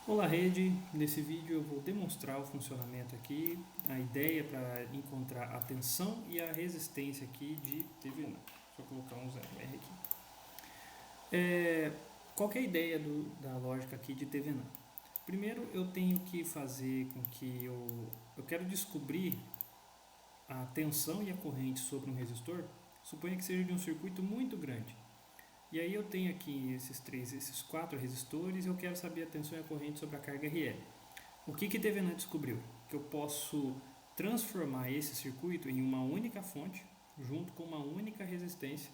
Olá rede, nesse vídeo eu vou demonstrar o funcionamento aqui, a ideia para encontrar a tensão e a resistência aqui de TVNAN. Deixa eu colocar um 0R aqui. Qual que é a ideia da lógica aqui de TVNAN? Primeiro eu tenho que fazer com que eu quero descobrir a tensão e a corrente sobre um resistor, suponha que seja de um circuito muito grande. E aí eu tenho aqui esses quatro resistores e eu quero saber a tensão e a corrente sobre a carga RL. O que TVNAN descobriu? Que eu posso transformar esse circuito em uma única fonte, junto com uma única resistência,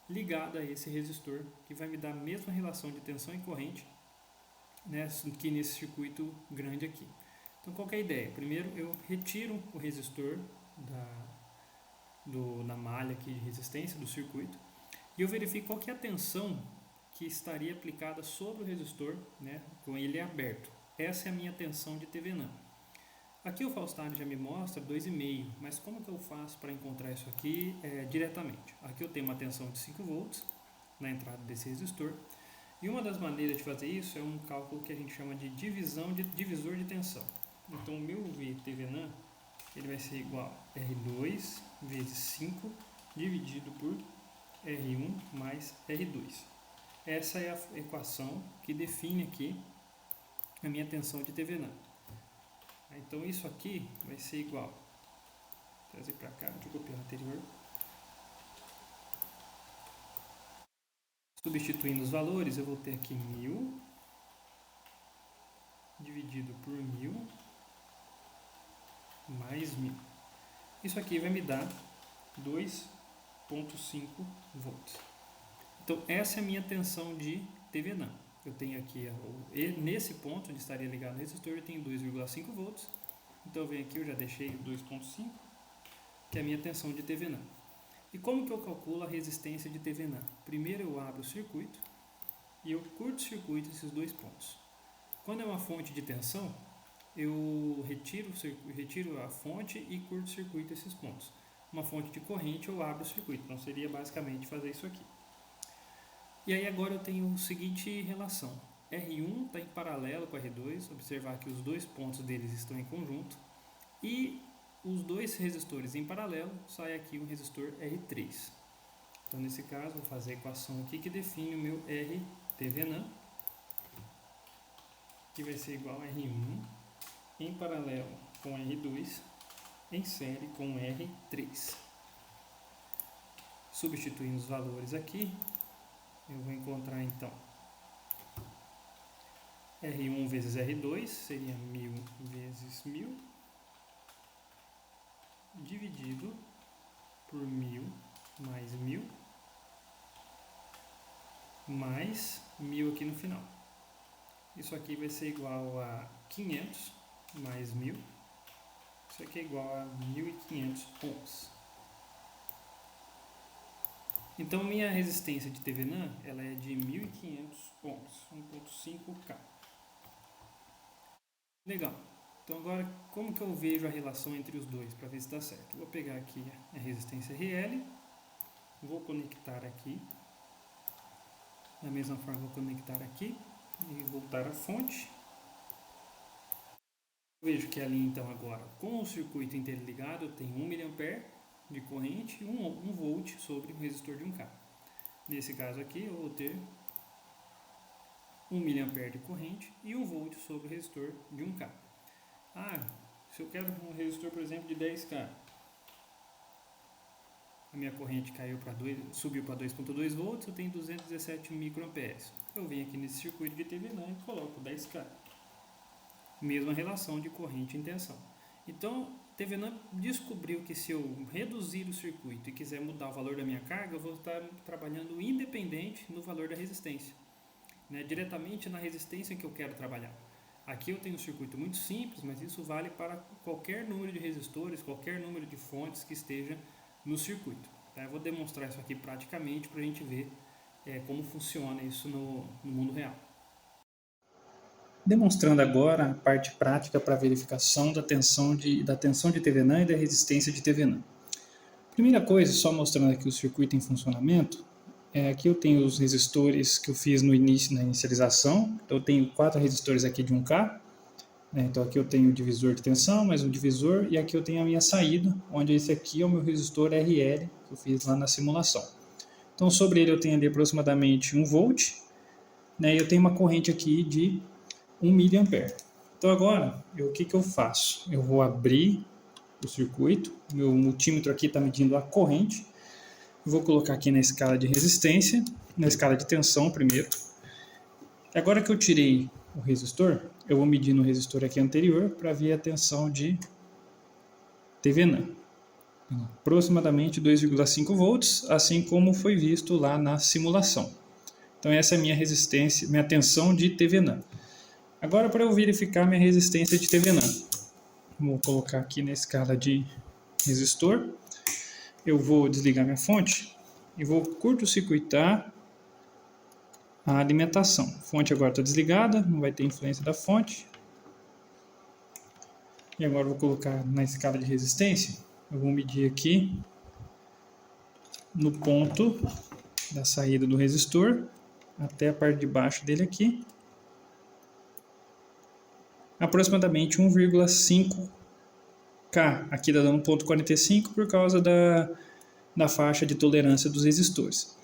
ligada a esse resistor, que vai me dar a mesma relação de tensão e corrente, né, que nesse circuito grande aqui. Então qual que é a ideia? Primeiro eu retiro o resistor da malha aqui de resistência do circuito, e eu verifico qual que é a tensão que estaria aplicada sobre o resistor, né, com ele aberto. Essa é a minha tensão de TVNAN. Aqui o Faustani já me mostra 2,5, mas como que eu faço para encontrar isso aqui diretamente? Aqui eu tenho uma tensão de 5 volts na entrada desse resistor, e uma das maneiras de fazer isso é um cálculo que a gente chama de divisor de tensão. Então o meu VTVNAN ele vai ser igual a R2 vezes 5 dividido por R1 mais R2. Essa é a equação que define aqui a minha tensão de TVNAN. Então isso aqui vai ser igual, vou trazer para cá, deixa eu copiar o anterior. Substituindo os valores, eu vou ter aqui 1000 dividido por 1000 mais 1000. Isso aqui vai me dar 2,5 volts. Então essa é a minha tensão de TVNAN. Eu tenho aqui, nesse ponto onde estaria ligado no resistor, eu tenho 2,5 volts. Então eu venho aqui, eu já deixei 2,5, que é a minha tensão de TVNAN. E como que eu calculo a resistência de TVNAN? Primeiro eu abro o circuito e eu curto-circuito esses dois pontos. Quando é uma fonte de tensão, eu retiro a fonte e curto-circuito esses pontos. Uma fonte de corrente eu abro o circuito, então seria basicamente fazer isso aqui. E aí agora eu tenho a seguinte relação. R1 está em paralelo com R2, observar que os dois pontos deles estão em conjunto. E os dois resistores em paralelo, sai aqui um resistor R3. Então nesse caso, vou fazer a equação aqui que define o meu RTVNAN, que vai ser igual a R1 em paralelo com R2 em série com R3. Substituindo os valores aqui, eu vou encontrar então R1 vezes R2 seria 1000 vezes 1000 dividido por 1000 mais 1000 mais 1000 aqui no final. Isso aqui vai ser igual a 500 mais 1000. Isso aqui é igual a 1500 ohms. Então minha resistência de TVNAN ela é de 1500 ohms, 1.5K. Legal. Então agora como que eu vejo a relação entre os dois para ver se dá certo? Eu vou pegar aqui a resistência RL, vou conectar aqui. Da mesma forma vou conectar aqui e voltar à fonte. Vejo que ali então agora com o circuito interligado eu tenho 1 mA de corrente e 1 volt sobre o resistor de 1K. Nesse caso aqui eu vou ter 1 mA de corrente e 1 volt sobre o resistor de 1K. Se eu quero um resistor, por exemplo, de 10K, a minha corrente subiu para 2.2 volts, eu tenho 217 microamperes. Eu venho aqui nesse circuito de TVNAN e coloco 10K. Mesma relação de corrente em tensão. Então, TVNAN descobriu que se eu reduzir o circuito e quiser mudar o valor da minha carga, eu vou estar trabalhando independente no valor da resistência, né? Diretamente na resistência que eu quero trabalhar. Aqui eu tenho um circuito muito simples, mas isso vale para qualquer número de resistores, qualquer número de fontes que esteja no circuito. Tá? Eu vou demonstrar isso aqui praticamente para a gente ver como funciona isso no mundo real. Demonstrando agora a parte prática para verificação da tensão de TVNAN e da resistência de TVNAN. Primeira coisa, só mostrando aqui o circuito em funcionamento, Aqui eu tenho os resistores que eu fiz no início, na inicialização. Então eu tenho 4 resistores aqui de 1K. Então aqui eu tenho o divisor de tensão, mais um divisor, e aqui eu tenho a minha saída, onde esse aqui é o meu resistor RL, que eu fiz lá na simulação. Então sobre ele eu tenho ali aproximadamente 1 volt, e eu tenho uma corrente aqui de 1 mA. Então agora, o que eu faço? Eu vou abrir o circuito, meu multímetro aqui está medindo a corrente, vou colocar aqui na escala de resistência, na escala de tensão primeiro. Agora que eu tirei o resistor, eu vou medir no resistor aqui anterior para ver a tensão de TVNAN. Aproximadamente 2,5 volts, assim como foi visto lá na simulação. Então essa é a minha resistência, minha tensão de TVNAN. Agora para eu verificar minha resistência de TVNAN, vou colocar aqui na escala de resistor. Eu vou desligar minha fonte e vou curto-circuitar a alimentação. A fonte agora está desligada, não vai ter influência da fonte. E agora eu vou colocar na escala de resistência. Eu vou medir aqui no ponto da saída do resistor até a parte de baixo dele aqui. Aproximadamente 1,5K. Aqui está dando 1,45 por causa da faixa de tolerância dos resistores.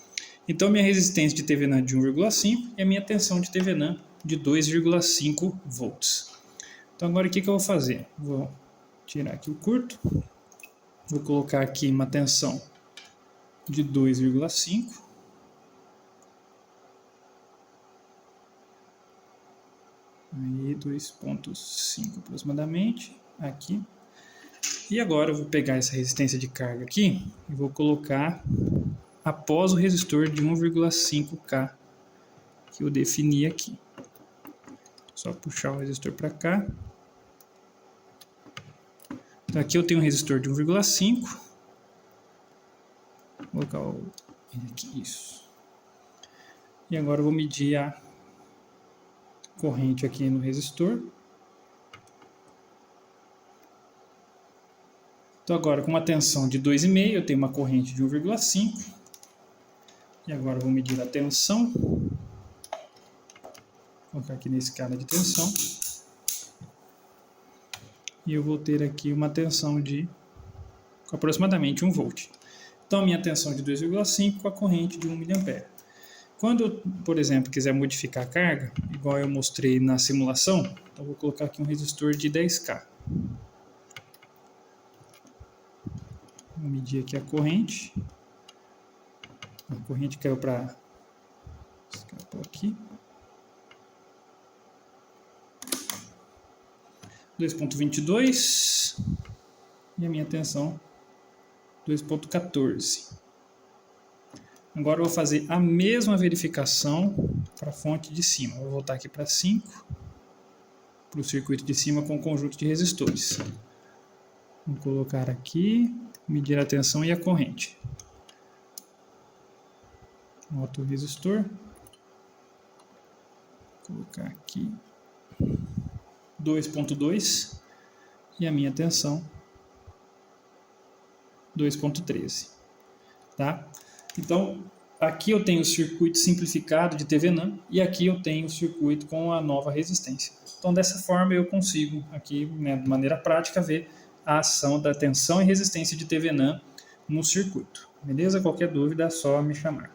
Então minha resistência de TVNAN de 1,5 e a minha tensão de TVNAN de 2,5 volts. Então agora o que eu vou fazer? Vou tirar aqui o curto. Vou colocar aqui uma tensão de 2,5. Aí 2,5 aproximadamente aqui. E agora eu vou pegar essa resistência de carga aqui e vou colocar após o resistor de 1,5K que eu defini aqui. Só puxar o resistor para cá. Então aqui eu tenho um resistor de 1,5. Vou colocar ele aqui, isso. E agora eu vou medir a corrente aqui no resistor. Então agora com uma tensão de 2,5 eu tenho uma corrente de 1,5. E agora eu vou medir a tensão. Vou colocar aqui na escala de tensão. E eu vou ter aqui uma tensão de aproximadamente 1 volt. Então a minha tensão de 2,5 com a corrente de 1 mA. Quando eu, por exemplo, quiser modificar a carga, igual eu mostrei na simulação, então eu vou colocar aqui um resistor de 10K. Vou medir aqui a corrente. A corrente caiu para... escapou aqui. 2,22 e a minha tensão 2,14. Agora eu vou fazer a mesma verificação para a fonte de cima. Vou voltar aqui para 5, para o circuito de cima com o conjunto de resistores. Vou colocar aqui, medir a tensão e a corrente. Boto o resistor. Vou colocar aqui 2,2 e a minha tensão 2,13, tá? Então aqui eu tenho o circuito simplificado de TVNAN e aqui eu tenho o circuito com a nova resistência. Então dessa forma eu consigo aqui, né, de maneira prática, ver a ação da tensão e resistência de TVNAN no circuito. Beleza? Qualquer dúvida é só me chamar.